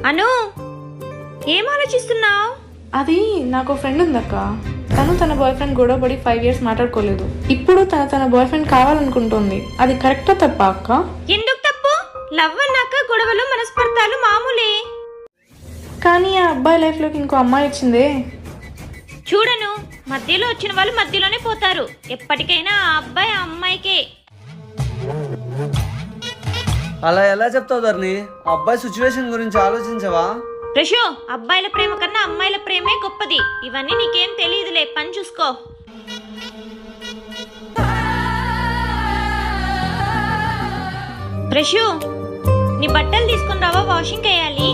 అను, ఏం ఆలోచిస్తున్నావు? అది నాకు ఫ్రెండ్ ఉందక్క. తన బాయ్ ఫ్రెండ్ గొడవపడి 5 years మాట్లాడుకోలేదు. ఇప్పుడు తన బాయ్ ఫ్రెండ్ కావాలనుకుంటుంది. అది కరెక్టా తప్ప అక్క? ఎందుకు తప్పు? లవ్ అన్నాక గొడవలు మనస్పర్ధాలు మామూలే. కానీ ఆ అబ్బాయి లైఫ్ లోకి ఇంకో అమ్మాయి వచ్చిందే. చూడను, మధ్యలో వచ్చిన వాళ్ళు మధ్యలోనే పోతారు. ఎప్పటికైనా ఆ అబ్బాయి ఆ అమ్మాయికే. అలా ఎలా చెప్తావు ధర్ని? అబ్బాయి సిచ్యువేషన్ గురించి ఆలోచించవా? ప్రశో, అబ్బాయిల ప్రేమ కన్నా అమ్మాయిల ప్రేమే గొప్పది. ఇవన్నీ నీకేం తెలియదులే, పని చూసుకో. ప్రశు, నీ బట్టలు తీసుకుని రావా, వాషింగ్ వేయాలి.